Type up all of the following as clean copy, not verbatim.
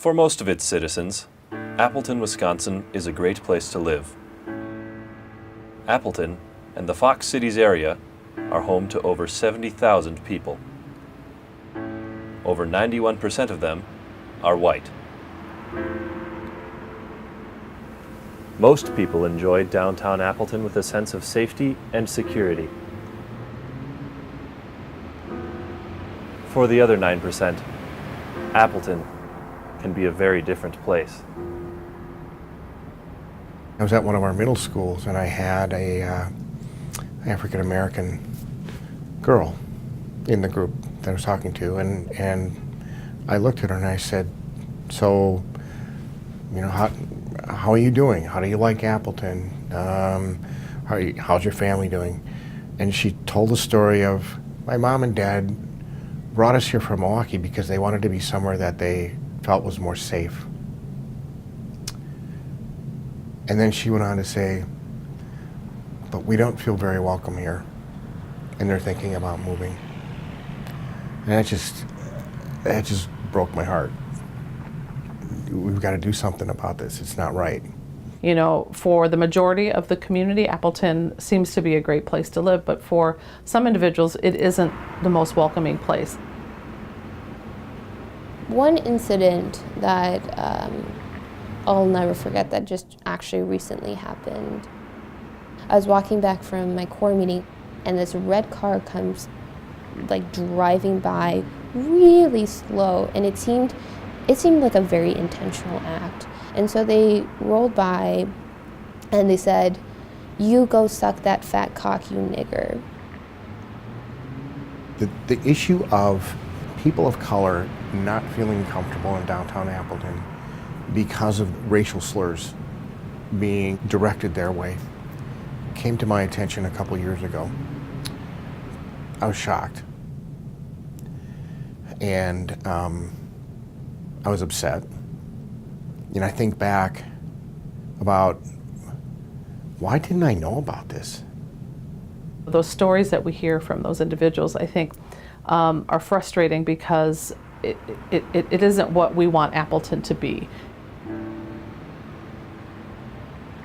For most of its citizens, Appleton, Wisconsin is a great place to live. Appleton and the Fox Cities area are home to over 70,000 people. Over 91% of them are white. Most people enjoy downtown Appleton with a sense of safety and security. For the other 9%, Appleton can be a very different place. I was at one of our middle schools and I had a African-American girl in the group that I was talking to, and I looked at her and I said, so, you know, how are you doing? How do you like Appleton? How's your family doing? And she told the story of my mom and dad brought us here from Milwaukee because they wanted to be somewhere that they felt was more safe. And then she went on to say, but we don't feel very welcome here, and they're thinking about moving. And that just broke my heart. We've got to do something about this. It's not right. You know, for the majority of the community, Appleton seems to be a great place to live, but for some individuals, it isn't the most welcoming place. One incident that I'll never forget that just actually recently happened. I was walking back from my core meeting and this red car comes like driving by really slow, and it seemed like a very intentional act. And so they rolled by and they said, "You go suck that fat cock, you nigger." The issue of people of color not feeling comfortable in downtown Appleton because of racial slurs being directed their way came to my attention a couple years ago. I was shocked. And I was upset. And I think back about, why didn't I know about this? Those stories that we hear from those individuals, I think, are frustrating because it isn't what we want Appleton to be.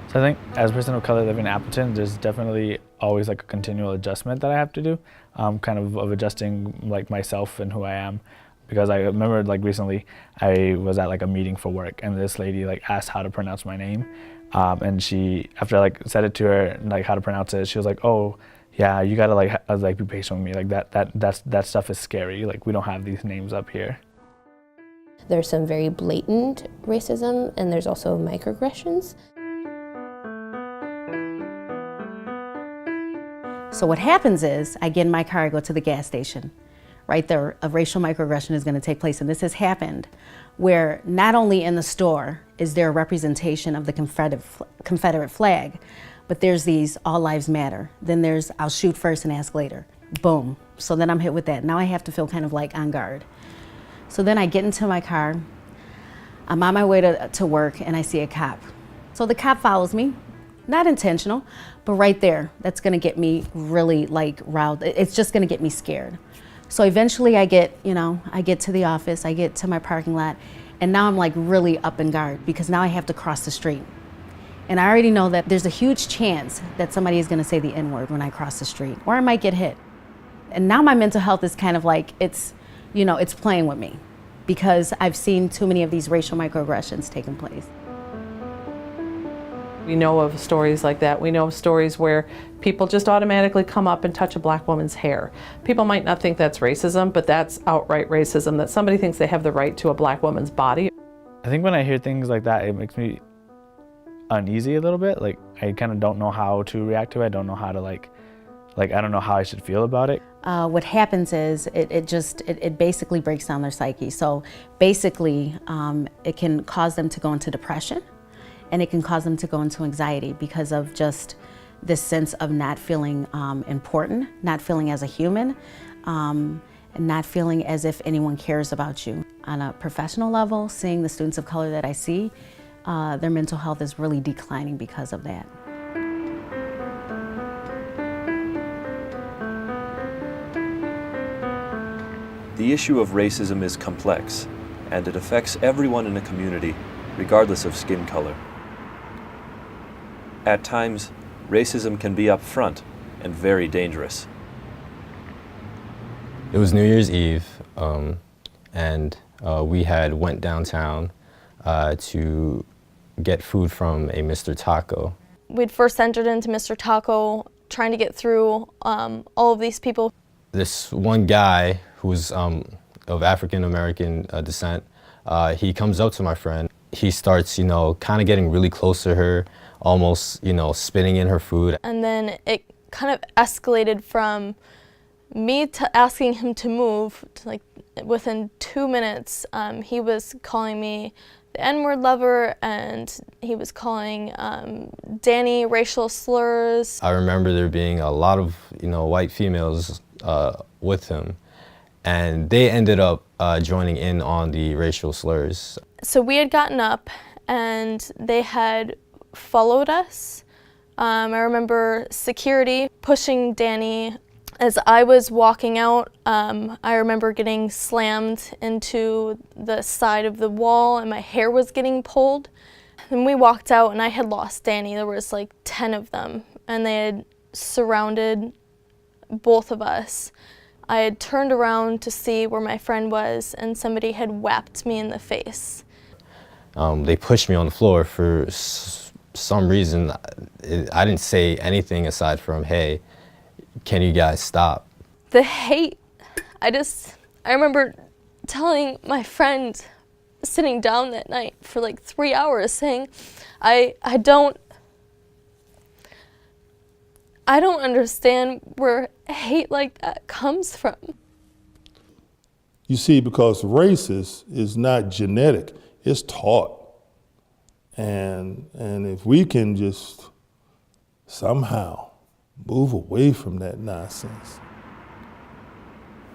So I think as a person of color living in Appleton, there's definitely always like a continual adjustment that I have to do, kind of adjusting like myself and who I am. Because I remember like recently I was at like a meeting for work and this lady like asked how to pronounce my name. And she, after I like said it to her, like how to pronounce it, she was like, "Oh, yeah, you gotta like be patient with me. Like that stuff is scary. Like we don't have these names up here." There's some very blatant racism, and there's also microaggressions. So what happens is, I get in my car, I go to the gas station. Right there, a racial microaggression is going to take place, and this has happened, where not only in the store is there a representation of the Confederate flag, but there's these all lives matter. Then there's I'll shoot first and ask later. Boom. So then I'm hit with that. Now I have to feel kind of like on guard. So then I get into my car, I'm on my way to work, and I see a cop. So the cop follows me. Not intentional, but right there, that's gonna get me really like riled. It's just gonna get me scared. So eventually I get to the office, I get to my parking lot, and now I'm like really up in guard because now I have to cross the street. And I already know that there's a huge chance that somebody is gonna say the N-word when I cross the street, or I might get hit. And now my mental health is kind of like, it's playing with me because I've seen too many of these racial microaggressions taking place. We know of stories like that. We know of stories where people just automatically come up and touch a black woman's hair. People might not think that's racism, but that's outright racism, that somebody thinks they have the right to a black woman's body. I think when I hear things like that, it makes me uneasy a little bit. Like I kind of don't know how to react to it. I don't know how to like I don't know how I should feel about it. What happens is it basically breaks down their psyche. So basically, it can cause them to go into depression. And it can cause them to go into anxiety because of just this sense of not feeling important, not feeling as a human, and not feeling as if anyone cares about you. On a professional level, seeing the students of color that I see, their mental health is really declining because of that. The issue of racism is complex and it affects everyone in a community, regardless of skin color. At times, racism can be upfront and very dangerous. It was New Year's Eve, and we had went downtown to get food from a Mr. Taco. We'd first entered into Mr. Taco, trying to get through all of these people. This one guy who's of African American descent, he comes up to my friend. He starts, kind of getting really close to her, almost, spitting in her food. And then it kind of escalated from me to asking him to move to, like, within 2 minutes, he was calling me the N-word lover, and he was calling Danny racial slurs. I remember there being a lot of, white females with him, and they ended up joining in on the racial slurs. So we had gotten up, and they had followed us. I remember security pushing Danny. As I was walking out, I remember getting slammed into the side of the wall, and my hair was getting pulled. And we walked out, and I had lost Danny. There was like 10 of them, and they had surrounded both of us. I had turned around to see where my friend was, and somebody had whacked me in the face. They pushed me on the floor for some reason. I didn't say anything aside from, hey, can you guys stop? The hate, I remember telling my friend, sitting down that night for like 3 hours, saying, I don't understand where hate like that comes from. You see, because racist is not genetic, it's taught. And if we can just somehow move away from that nonsense.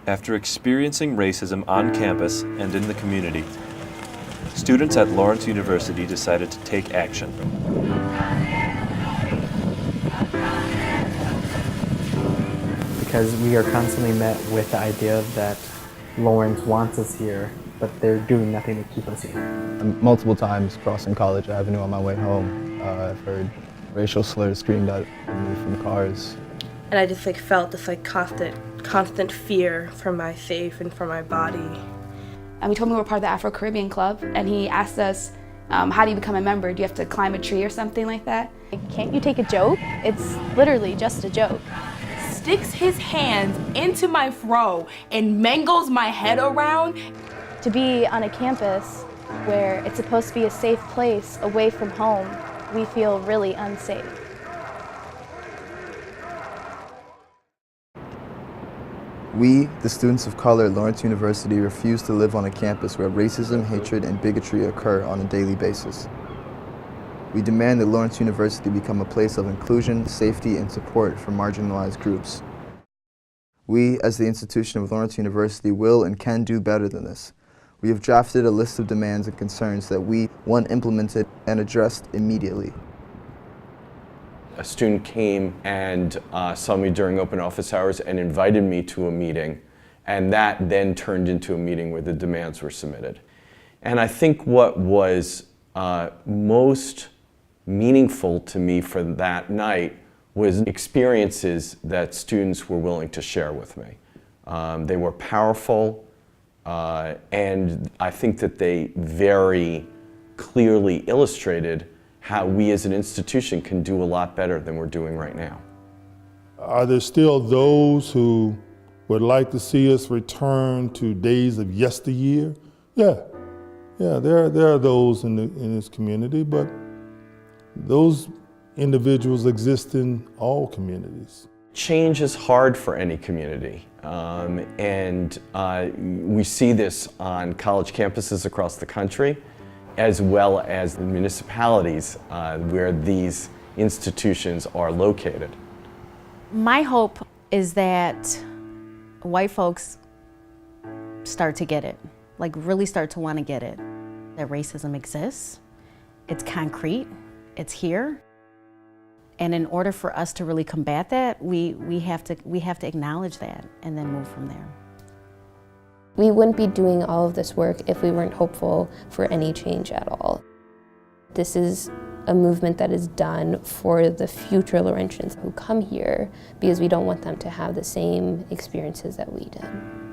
After experiencing racism on campus and in the community, students at Lawrence University decided to take action. Because we are constantly met with the idea that Lawrence wants us here, but they're doing nothing to keep us here. Multiple times crossing College Avenue on my way home, I've heard racial slurs screamed at me from cars. And I just felt this constant fear for my safe and for my body. And we told him we were part of the Afro-Caribbean Club, and he asked us, how do you become a member? Do you have to climb a tree or something like that? Can't you take a joke? It's literally just a joke. Sticks his hands into my fro and mangles my head around. To be on a campus where it's supposed to be a safe place away from home, we feel really unsafe. We, the students of color at Lawrence University, refuse to live on a campus where racism, hatred, and bigotry occur on a daily basis. We demand that Lawrence University become a place of inclusion, safety, and support for marginalized groups. We, as the institution of Lawrence University, will and can do better than this. We have drafted a list of demands and concerns that we want implemented and addressed immediately. A student came and saw me during open office hours and invited me to a meeting, and that then turned into a meeting where the demands were submitted. And I think what was most meaningful to me for that night was experiences that students were willing to share with me. They were powerful, and I think that they very clearly illustrated how we as an institution can do a lot better than we're doing right now. Are there still those who would like to see us return to days of yesteryear? Yeah, there are those in this community, but those individuals exist in all communities. Change is hard for any community, and we see this on college campuses across the country, as well as the municipalities where these institutions are located. My hope is that white folks start to get it, like really start to want to get it, that racism exists, it's concrete, it's here, and in order for us to really combat that, we have to acknowledge that and then move from there. We wouldn't be doing all of this work if we weren't hopeful for any change at all. This is a movement that is done for the future Laurentians who come here because we don't want them to have the same experiences that we did.